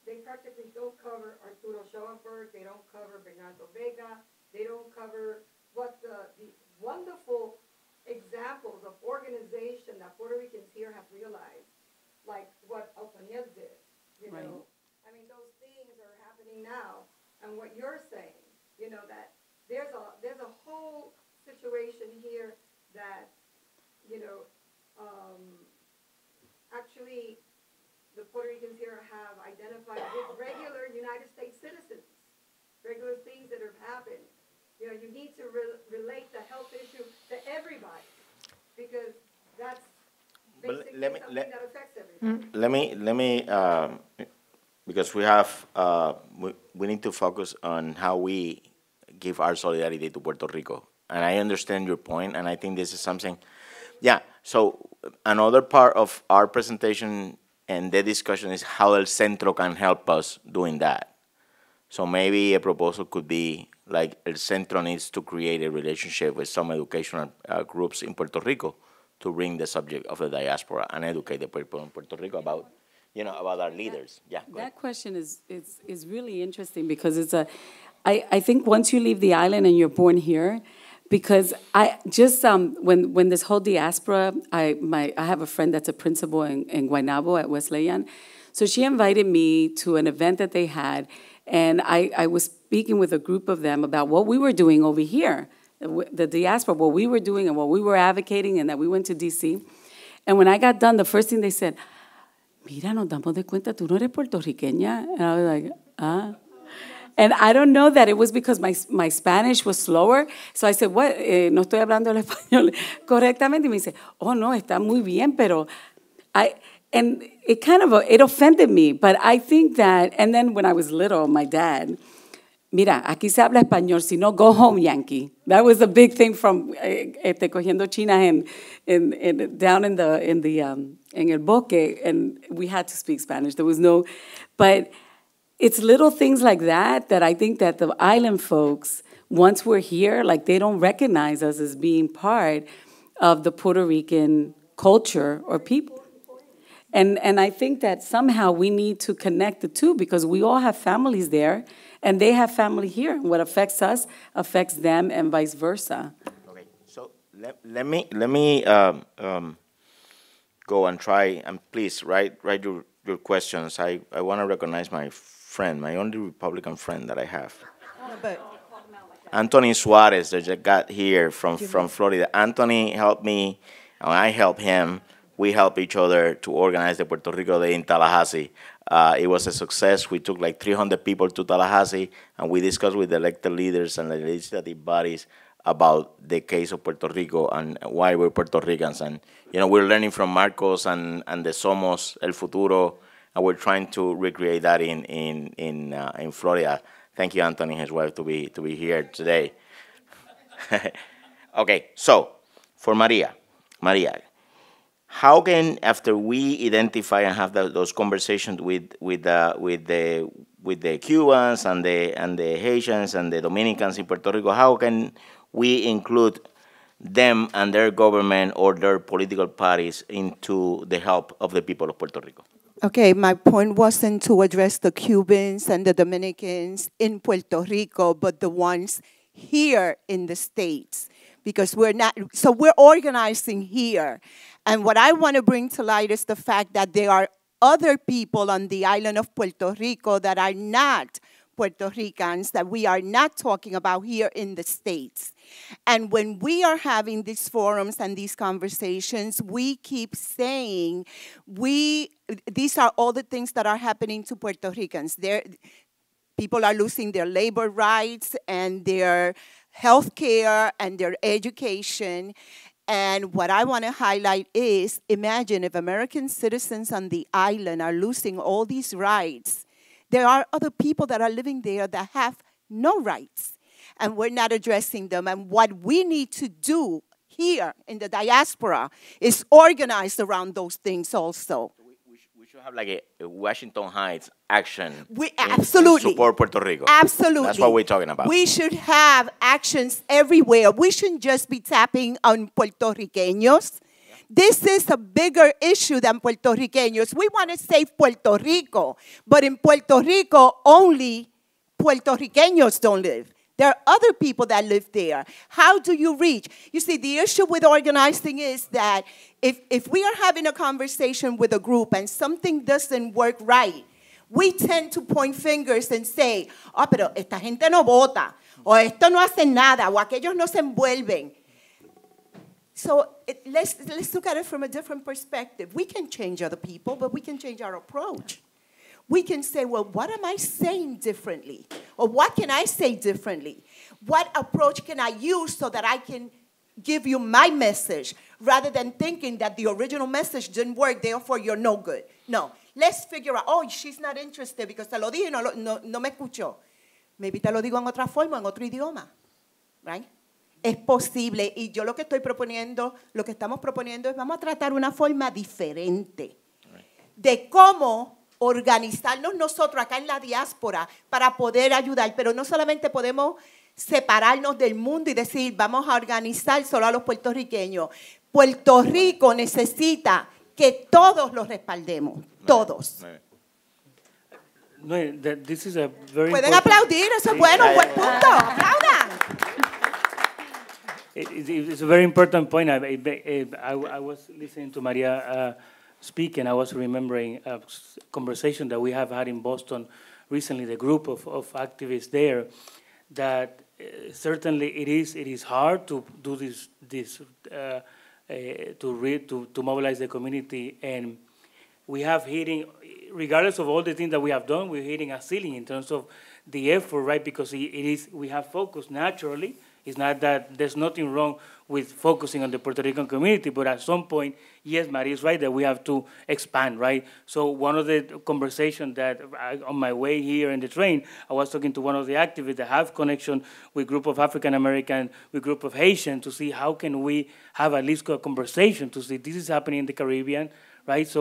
they practically don't cover Arturo Schoenberg, they don't cover Bernardo Vega, they don't cover what the wonderful examples of organization that Puerto Ricans here have realized, like what Otoniel did, you know. I mean, those things are happening now, and what you're saying, that there's a whole situation here that, actually, the Puerto Ricans here have identified with regular United States citizens, regular things that have happened. You need to relate the health issue to everybody, because that's basically something that affects everybody. Let me because we have, we need to focus on how we give our solidarity to Puerto Rico. And I understand your point, and I think this is something, so another part of our presentation and the discussion is how El Centro can help us doing that. So maybe a proposal could be like El Centro needs to create a relationship with some educational groups in Puerto Rico to bring the subject of the diaspora and educate the people in Puerto Rico about, about our leaders. That question is really interesting because it's I think once you leave the island and you're born here, because I just when this whole diaspora, I have a friend that's a principal in Guaynabo at Wesleyan, so she invited me to an event that they had, and I was speaking with a group of them about what we were doing over here, the diaspora, what we were doing and what we were advocating, and that we went to DC, and when I got done, the first thing they said, "Mira, nos damos de cuenta, tú no eres puertorriqueña," and I was like, ah. And I don't know that it was because my Spanish was slower. So I said, what? No estoy hablando el español correctamente. Y me dice, oh, no, está muy bien, pero and it kind of, it offended me. But I think that, and then when I was little, my dad, mira, aquí se habla español, si no, go home, Yankee. That was a big thing from cogiendo chinas down in el bosque, and we had to speak Spanish. There was no, but it's little things like that I think that the island folks, once we're here, like they don't recognize us as being part of the Puerto Rican culture or people. And I think that somehow we need to connect the two because we all have families there and they have family here. What affects us affects them and vice versa. Okay, Let me go and try, and please write your questions. I want to recognize my friend, my only Republican friend that I have. No, but Anthony Suarez, that just got here from Florida. Anthony helped me, and I helped him. We helped each other to organize the Puerto Rico Day in Tallahassee. It was a success. We took like 300 people to Tallahassee, and we discussed with the elected leaders and the legislative bodies about the case of Puerto Rico and why we're Puerto Ricans. And, you know, we're learning from Marcos and the Somos, El Futuro, and we're trying to recreate that in Florida. Thank you, Anthony, and his wife, to be here today. Okay, so for Maria, how can, after we identify and have those conversations with the Cubans and the Haitians and the Dominicans in Puerto Rico, how can we include them and their government or their political parties into the help of the people of Puerto Rico? okay, my point wasn't to address the Cubans and the Dominicans in Puerto Rico, but the ones here in the States, because we're organizing here. And what I want to bring to light is the fact that there are other people on the island of Puerto Rico that are not Puerto Ricans, that we are not talking about here in the States. And when we are having these forums and these conversations, we keep saying, these are all the things that are happening to Puerto Ricans. People are losing their labor rights and their health care and their education. And what I want to highlight is, imagine if American citizens on the island are losing all these rights. There are other people that are living there that have no rights, and we're not addressing them. And what we need to do here in the diaspora is organize around those things also. We should have like a Washington Heights action. Absolutely. In support Puerto Rico. Absolutely. That's what we're talking about. We should have actions everywhere. We shouldn't just be tapping on Puertorriqueños. This is a bigger issue than Puertorriqueños. We want to save Puerto Rico, but in Puerto Rico, only Puertorriqueños don't live. There are other people that live there. How do you reach? You see, the issue with organizing is that if we are having a conversation with a group and something doesn't work right, we tend to point fingers and say, oh, pero esta gente no vota, o esto no hace nada, o aquellos no se envuelven. So let's look at it from a different perspective. We can change other people, but we can change our approach. We can say, well, what am I saying differently? Or what can I say differently? What approach can I use so that I can give you my message, rather than thinking that the original message didn't work, therefore you're no good. No, let's figure out, oh, she's not interested because te lo dije y no me escuchó. Maybe te lo digo en otra forma, en otro idioma, right? Es posible, y yo lo que estamos proponiendo es, vamos a tratar una forma diferente de cómo organizarnos nosotros acá en la diáspora para poder ayudar, pero no solamente podemos separarnos del mundo y decir, vamos a organizar solo a los puertorriqueños. Puerto Rico necesita que todos los respaldemos, todos. No, this is a very Pueden aplaudir, eso es bueno, buen punto, aplaudan. It's a very important point. I was listening to Maria speak, and I was remembering a conversation that we have had in Boston recently, the group of activists there, that certainly it is hard to do to mobilize the community, and we have hitting, regardless of all the things that we have done, we're hitting a ceiling in terms of the effort, right? Because we have focused naturally. It's not that there's nothing wrong with focusing on the Puerto Rican community, but at some point, yes, Maria is right that we have to expand, right? So one of the conversations that on my way here in the train, I was talking to one of the activists that have connection with group of African American, with group of Haitian, to see how can we have at least a conversation to see this is happening in the Caribbean, right?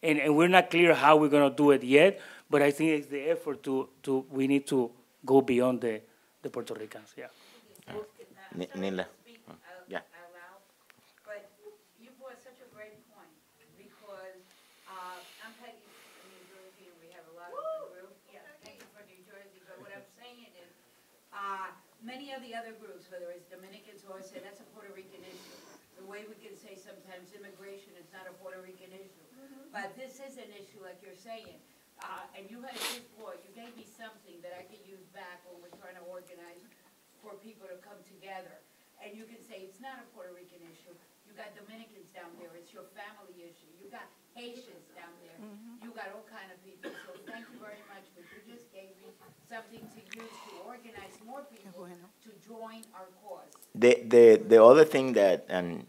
And we're not clear how we're gonna do it yet, but I think it's the effort we need to go beyond the Puerto Ricans, yeah. Nilda. Yeah. But you brought such a great point, because I'm Peggy from New Jersey, and we have a lot of the group. Yeah, Peggy from New Jersey. But what I'm saying is, many of the other groups, whether it's Dominicans who always say that's a Puerto Rican issue, the way we can say sometimes immigration is not a Puerto Rican issue. But this is an issue, like you're saying. And you had a good point. You gave me something that I could use back when we're trying to organize for people to come together. And you can say it's not a Puerto Rican issue. You got Dominicans down there. It's your family issue. You got Haitians down there. You got all kind of people. So thank you very much. But you just gave me something to use to organize more people to join our cause. The other thing that, and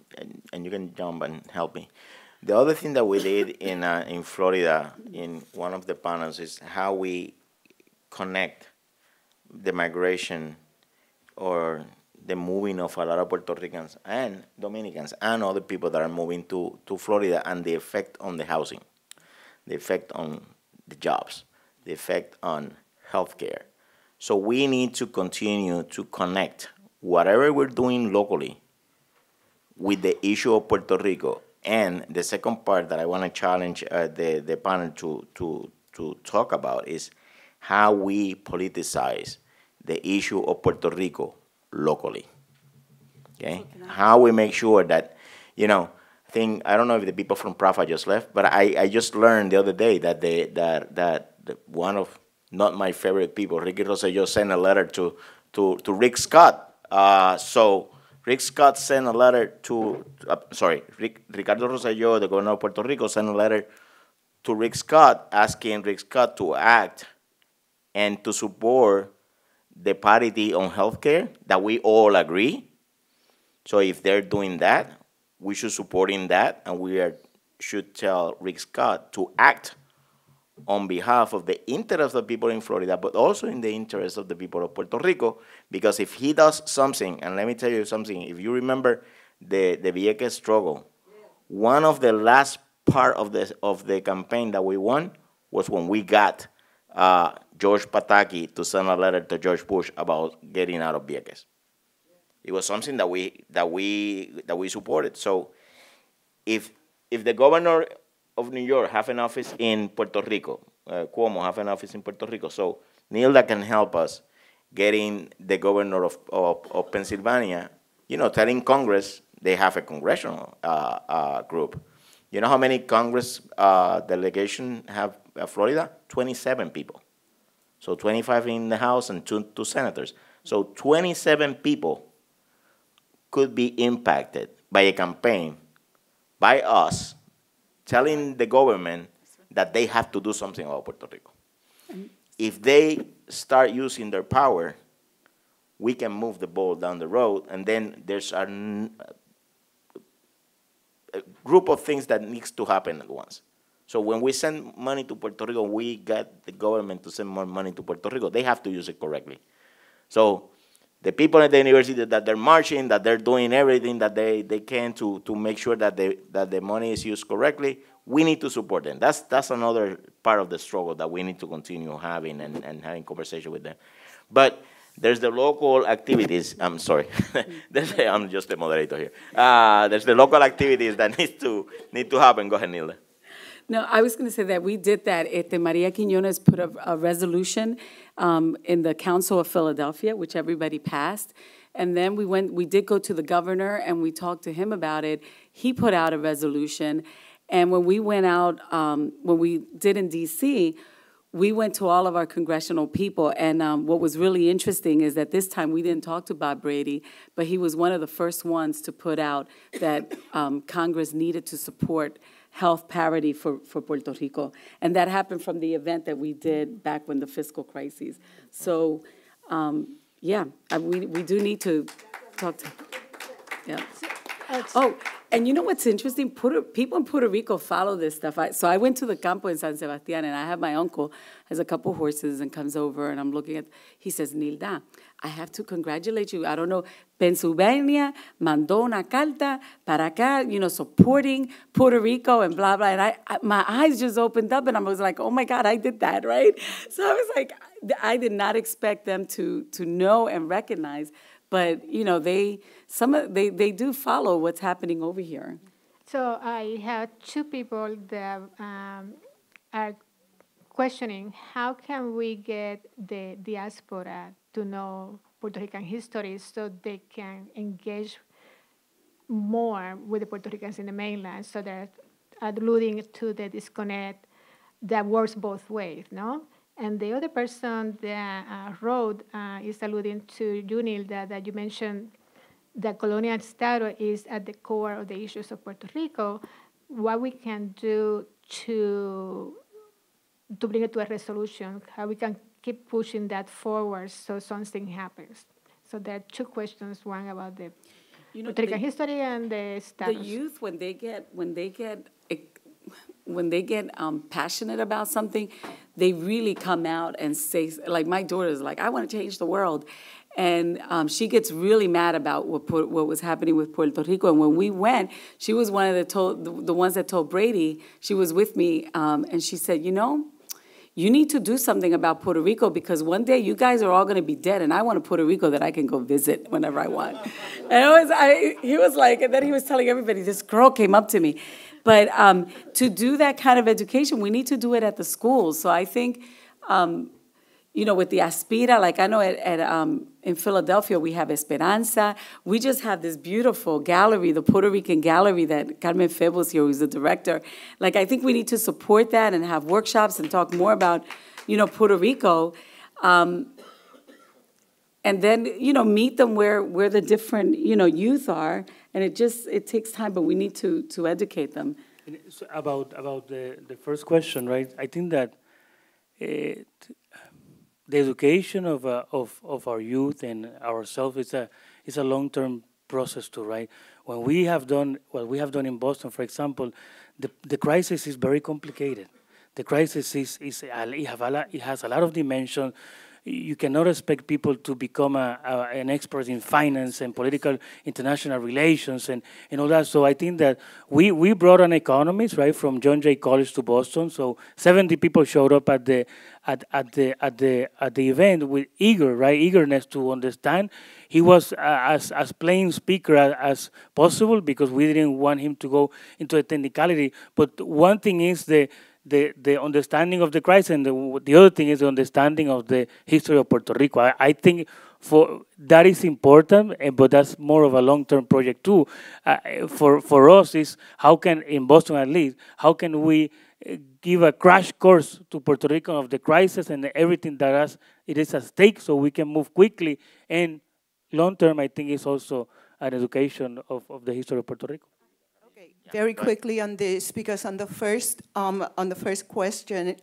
you can jump and help me. The other thing that we did in Florida in one of the panels is how we connect the migration or the moving of a lot of Puerto Ricans and Dominicans and other people that are moving to Florida, and the effect on the housing, the effect on the jobs, the effect on healthcare. So we need to continue to connect whatever we're doing locally with the issue of Puerto Rico. And the second part that I want to challenge the panel to talk about is how we politicize the issue of Puerto Rico locally. Okay? How we make sure that, I don't know if the people from Prafa just left, but I just learned the other day that that one of not my favorite people, Ricky Rosselló, sent a letter to Rick Scott. So Rick Scott sent a letter to, Ricardo Rosselló, the governor of Puerto Rico, sent a letter to Rick Scott asking Rick Scott to act and to support the parity on healthcare that we all agree. So if they're doing that, we should support in that, and should tell Rick Scott to act on behalf of the interests of the people in Florida, but also in the interest of the people of Puerto Rico, because if he does something, and let me tell you something, if you remember the Vieques struggle, one of the last part of the campaign that we won was when we got George Pataki to send a letter to George Bush about getting out of Vieques. It was something that we supported. So if the governor of New York have an office in Puerto Rico, Cuomo have an office in Puerto Rico, so Nilda can help us getting the governor of Pennsylvania, telling Congress they have a congressional group. You know how many Congress delegation have Florida? 27 people. So 25 in the House and two senators. So 27 people could be impacted by a campaign by us telling the government that they have to do something about Puerto Rico. If they start using their power, we can move the ball down the road, and then there's a group of things that needs to happen at once. So when we send money to Puerto Rico, we got the government to send more money to Puerto Rico. They have to use it correctly. So the people at the university that they're marching, that they're doing everything that they can to make sure that the money is used correctly, we need to support them. That's another part of the struggle that we need to continue having and having conversation with them. But there's the local activities. I'm sorry. I'm just the moderator here. There's the local activities that need to happen. Go ahead, Nilda. No, I was going to say that we did that. Maria Quiñones put a resolution in the Council of Philadelphia, which everybody passed. And then we did go to the governor, and we talked to him about it. He put out a resolution. And when we went out, when we did in D.C., we went to all of our congressional people. And what was really interesting is that this time we didn't talk to Bob Brady, but he was one of the first ones to put out that Congress needed to support health parity for Puerto Rico. And that happened from the event that we did back when the fiscal crises. So, we do need to talk to, yeah. Oh, and you know what's interesting? People in Puerto Rico follow this stuff. So I went to the campo in San Sebastián, and I have my uncle, has a couple horses, and comes over, and I'm looking at, he says, Nilda, I have to congratulate you. I don't know, Pennsylvania mandó una carta para acá, supporting Puerto Rico and blah, blah. And my eyes just opened up, and I was like, oh, my God, I did that, right? So I was like, I did not expect them to know and recognize. But, they do follow what's happening over here. So I have two people that are questioning how can we get the diaspora to know Puerto Rican history so they can engage more with the Puerto Ricans in the mainland. So they're alluding to the disconnect that works both ways, no? And the other person that wrote is alluding to Yanil, that you mentioned that colonial status is at the core of the issues of Puerto Rico. What we can do to bring it to a resolution, how we can keep pushing that forward so something happens. So there are two questions, one about the Puerto Rican history and the status. The youth, when they get passionate about something, they really come out and say, like my daughter's like, I want to change the world. And she gets really mad about what was happening with Puerto Rico. And when we went, she was one of the ones that told Brady, she was with me, and she said, you know, you need to do something about Puerto Rico because one day you guys are all going to be dead, and I want a Puerto Rico that I can go visit whenever I want. And he was like, and then he was telling everybody, this girl came up to me. But to do that kind of education, we need to do it at the schools. So I think, you know, with the Aspira, like I know in Philadelphia, we have Esperanza. We just have this beautiful gallery, the Puerto Rican gallery that Carmen Febos here, who's the director. Like, I think we need to support that and have workshops and talk more about, you know, Puerto Rico. And then, you know, meet them where the different, you know, youth are. And it takes time, but we need to educate them. So about the first question, right? I think that the education of our youth and ourselves is a long-term process too, right? When we have done what we have done in Boston, for example, the crisis is very complicated. The crisis it has a lot of dimensions. You cannot expect people to become an expert in finance and political international relations and all that. So I think that we brought an economist, right, from John Jay College to Boston. So 70 people showed up at the event with eagerness to understand. He was as plain speaker as possible because we didn't want him to go into a technicality. But one thing is the understanding of the crisis, and the other thing is the understanding of the history of Puerto Rico. I think that is important, but that's more of a long-term project too. For us is how can, in Boston at least, how can we give a crash course to Puerto Rico of the crisis and everything that it is at stake so we can move quickly. And long-term, I think, is also an education of the history of Puerto Rico. Very quickly on this, because on the first question,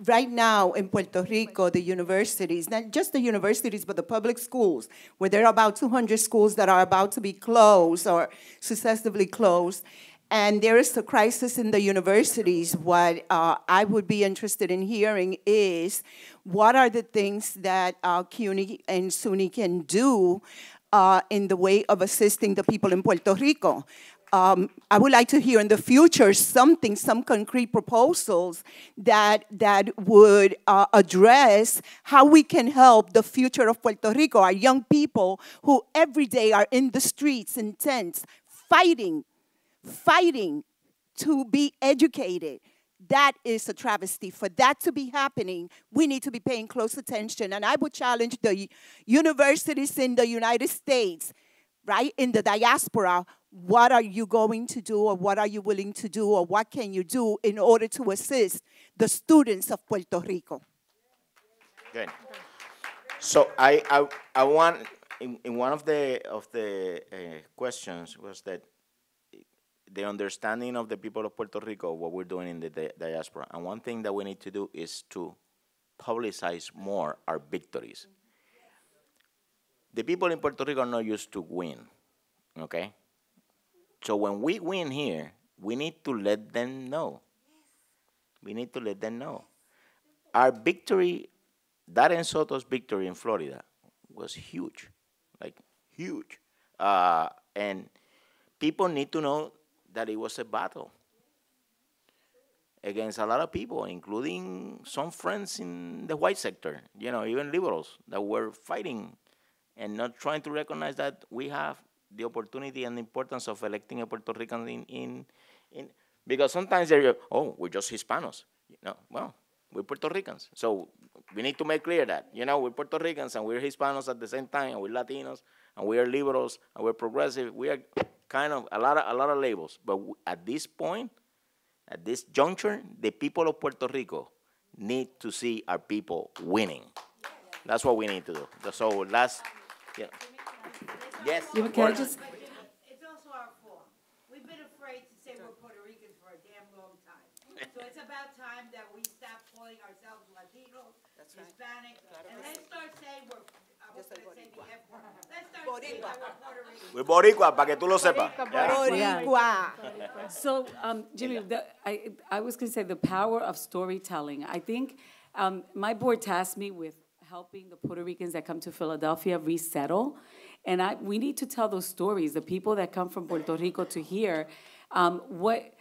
right now in Puerto Rico, the universities, not just the universities, but the public schools, where there are about 200 schools that are about to be closed or successively closed, and there is a crisis in the universities. What I would be interested in hearing is what are the things that CUNY and SUNY can do in the way of assisting the people in Puerto Rico. I would like to hear in the future some concrete proposals that would address how we can help the future of Puerto Rico, our young people who every day are in the streets in tents, fighting to be educated. That is a travesty. For that to be happening, we need to be paying close attention. And I would challenge the universities in the United States, right, in the diaspora, what are you going to do, or what are you willing to do, or what can you do in order to assist the students of Puerto Rico? Good. So I want, in one of the questions was that the understanding of the people of Puerto Rico, what we're doing in the diaspora. And one thing that we need to do is to publicize more our victories. The people in Puerto Rico are not used to win, okay? So when we win here, we need to let them know. We need to let them know. Our victory, Darren Soto's victory in Florida was huge, like huge. And people need to know that it was a battle against a lot of people, including some friends in the white sector, you know, even liberals that were fighting and not trying to recognize that we have the opportunity and the importance of electing a Puerto Rican in because sometimes they're, oh, we're just Hispanos. You know, well, We're Puerto Ricans. So we need to make clear that, you know, we're Puerto Ricans and we're Hispanos at the same time, and we're Latinos, and we are liberals, and we're progressive. We are kind of a lot of labels. But at this point, at this juncture, the people of Puerto Rico need to see our people winning. That's what we need to do. So last, yeah. Yes. Can I just? It's also our fault. We've been afraid to say we're Puerto Ricans for a damn long time. So it's about time that we stop calling ourselves Latinos, Hispanic, and let's start saying we're, I was going to say the F word. Let's start saying that we're Puerto Ricans. We're Boricua, para que tú lo sepas. Boricua. So, Jimmy, I was going to say the power of storytelling. I think my board tasked me with helping the Puerto Ricans that come to Philadelphia resettle. And we need to tell those stories, the people that come from Puerto Rico to here, what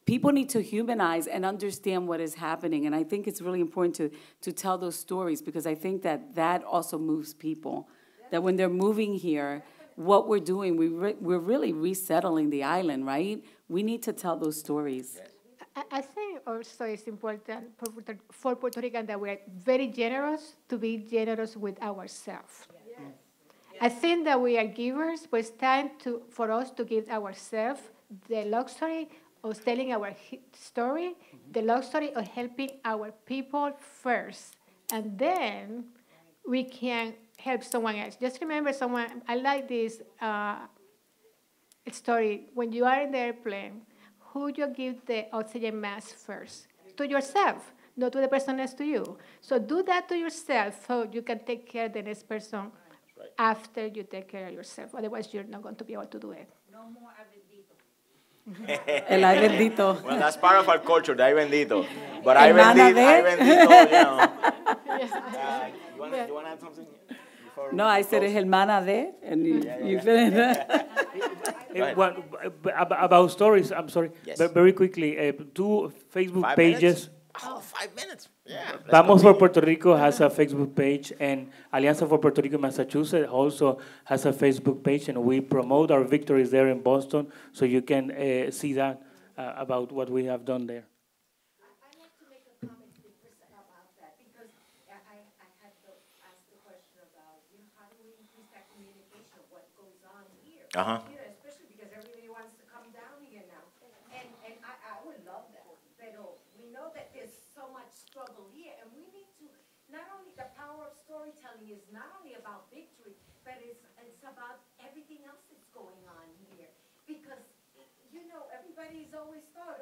people need to humanize and understand what is happening. And I think it's really important to tell those stories, because I think that also moves people. That when they're moving here, what we're doing, we're really resettling the island, right? We need to tell those stories. I think also it's important for Puerto Rican that we are very generous, to be generous with ourselves. Yes. I think that we are givers, but it's time for us to give ourselves the luxury of telling our story, the luxury of helping our people first, and then we can help someone else. Just remember I like this story. When you are in the airplane, who you give the oxygen mask first? To yourself, not to the person next to you. So do that to yourself so you can take care of the next person after you take care of yourself. Otherwise, you're not going to be able to do it. No more ay bendito. El ay bendito. Well, that's part of our culture, the ay bendito. But ay bendito, you know. You want to add something? No, I said es hermana de, and you finished that. About stories, I'm sorry, Yes. very quickly, 2 Facebook 5 pages. minutes? Oh, 5 minutes. Yeah. Vamos for Puerto Rico has a Facebook page, and Alianza for Puerto Rico Massachusetts also has a Facebook page, and we promote our victories there in Boston, so you can see that about what we have done there. I'd like to make a comment about that, because I had to ask the question about, how do we increase that communication of what goes on here? Uh-huh. Especially because everybody wants to come down here now. And I would love that. But we know that there's so much struggle here, and we need to, not only the power of storytelling is not only about victory, but it's about everything else that's going on here. Because, everybody's always thought,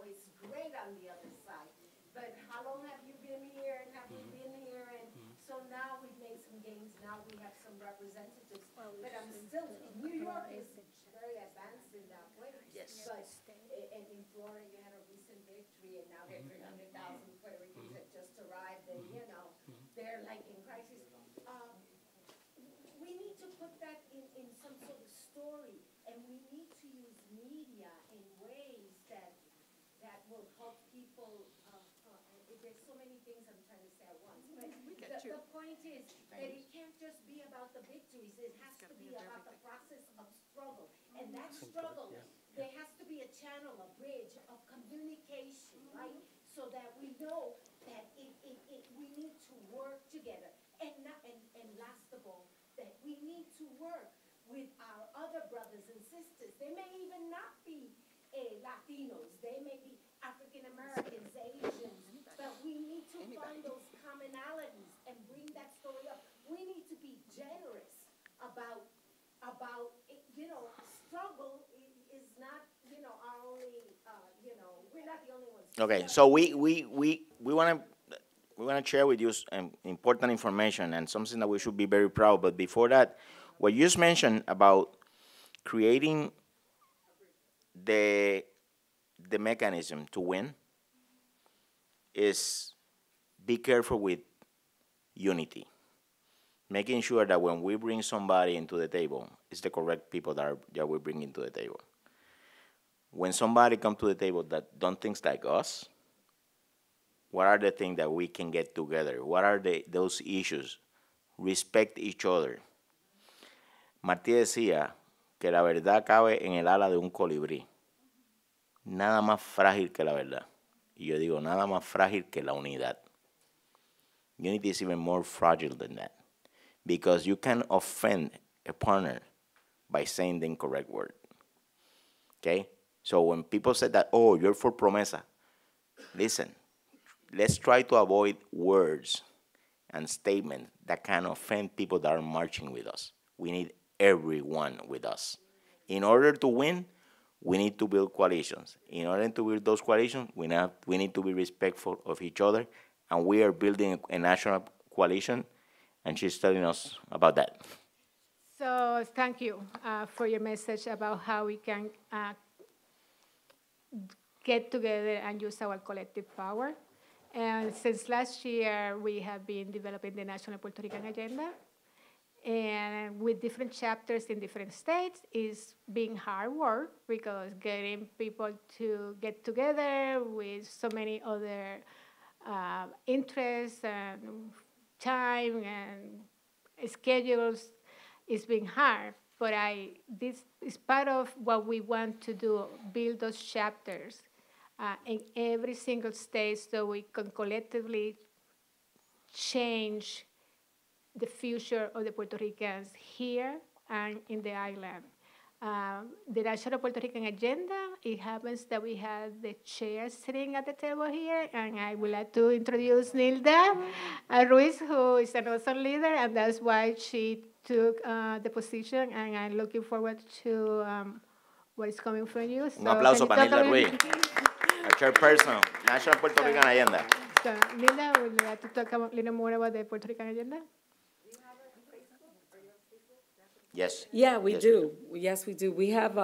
it's great on the other side. But how long have you been here, and have we been here? And so now we've made some gains. Now we have some representatives. But I'm still, New York is very advanced in that way. Yes. But in Florida, you had a recent victory, and now there are 300,000 Puerto Ricans that just arrived, and, they're like in crisis. We need to put that in some sort of story, and we need to use media in ways that will help people. There's so many things I'm trying to say at once, but the point is that it can't just be about the victories. It has to be about the process of struggle, and that struggle, there has to be a channel, a bridge of communication, right? So that we know that we need to work together, and last of all, that we need to work with our other brothers and sisters. They may even not be Latinos. They may be African Americans, Asians, but we need to find those commonalities and bring that story up. We need to be generous about struggle is not, our only, we're not the only ones. Okay, so we want to share with you important information and something that we should be very proud. But before that, what you just mentioned about creating the mechanism to win is be careful with unity. Making sure that when we bring somebody into the table, it's the correct people that we bring into the table. When somebody comes to the table that don't think like us, what are the things that we can get together? What are those issues? Respect each other. Martí decía que la verdad cabe en el ala de un colibrí. Nada más frágil que la verdad. Y yo digo, nada más frágil que la unidad. Unity is even more fragile than that, because you can offend a partner by saying the incorrect word. Okay? So when people say that, oh, you're for promesa, listen, let's try to avoid words and statements that can offend people that are marching with us. We need everyone with us. In order to win, we need to build coalitions. In order to build those coalitions, we need to be respectful of each other, and we are building a national coalition, and she's telling us about that. So thank you for your message about how we can get together and use our collective power. And since last year, we have been developing the National Puerto Rican Agenda. And with different chapters in different states is being hard work, because getting people to get together with so many other interests and time and schedules is being hard. But this is part of what we want to do, build those chapters in every single state so we can collectively change the future of the Puerto Ricans here and in the island. The National Puerto Rican Agenda, it happens that we have the chair sitting at the table here, and I would like to introduce Nilda Ruiz, who is an awesome leader, and that's why she took the position, and I'm looking forward to what is coming from you. So Un aplauso para Nilda Ruiz, a chairperson, National Puerto Rican Agenda. So Nilda, would you like to talk a little more about the Puerto Rican Agenda? Yes. Yeah, we Yes, do. Yes, we do. We have,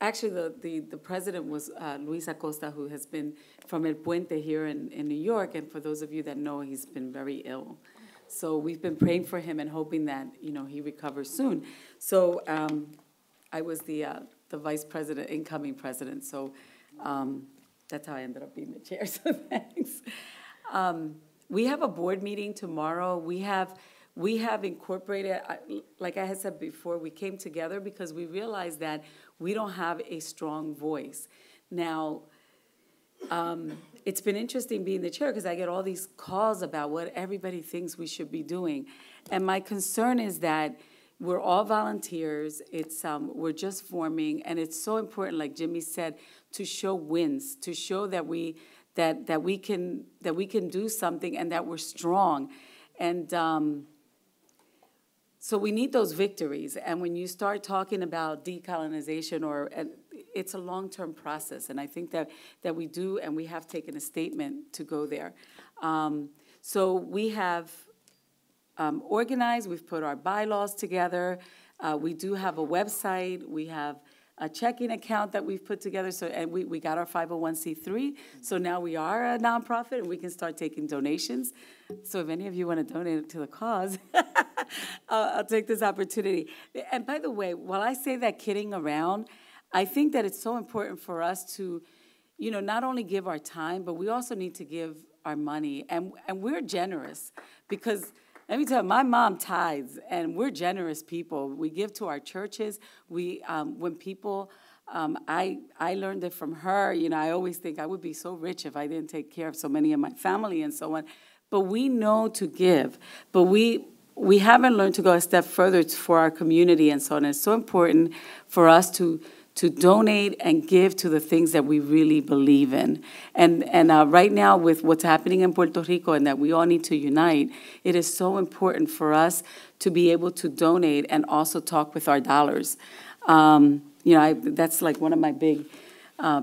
actually the president was Luis Acosta, who has been from El Puente here in New York, and for those of you that know, he's been very ill. So we've been praying for him and hoping that, he recovers soon. So I was the vice president, incoming president, so that's how I ended up being the chair, so thanks. We have a board meeting tomorrow. We have incorporated, like I had said before, we came together because we realized that we don't have a strong voice. Now, it's been interesting being the chair because I get all these calls about what everybody thinks we should be doing. And my concern is that we're all volunteers. We're just forming, and it's so important, like Jimmy said, to show wins, to show that we can do something and that we're strong. And so we need those victories. And when you start talking about decolonization, it's a long-term process. And I think that we do, and we have taken a statement to go there. So we have organized. We've put our bylaws together. We do have a website. We have a checking account that we've put together. So, and we got our 501c3. So now we are a nonprofit, and we can start taking donations. So if any of you want to donate to the cause, I'll take this opportunity. And by the way, while I say that kidding around, I think that it's so important for us to, not only give our time, but we also need to give our money. And we're generous because, let me tell you, my mom tithes, and we're generous people. We give to our churches. When people, I learned it from her. I always think I would be so rich if I didn't take care of so many of my family and so on. But we know to give. But we haven't learned to go a step further for our community and so on. It's so important for us to donate and give to the things that we really believe in. And right now, with what's happening in Puerto Rico and that we all need to unite, it is so important for us to be able to donate and also talk with our dollars. That's like one of my big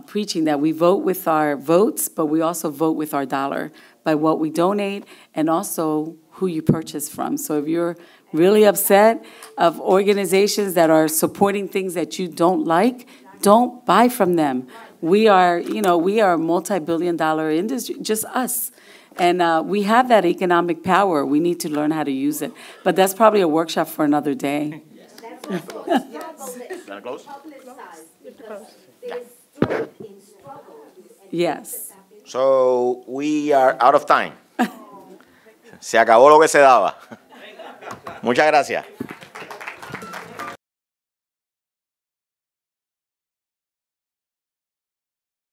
preaching, that we vote with our votes, but we also vote with our dollar by what we donate and also who you purchase from. So if you're really upset of organizations that are supporting things that you don't like, don't buy from them. We are a multi-billion-dollar industry, just us. And we have that economic power. We need to learn how to use it. But that's probably a workshop for another day. Yes. So we are out of time. Se acabó lo que se daba. Muchas gracias.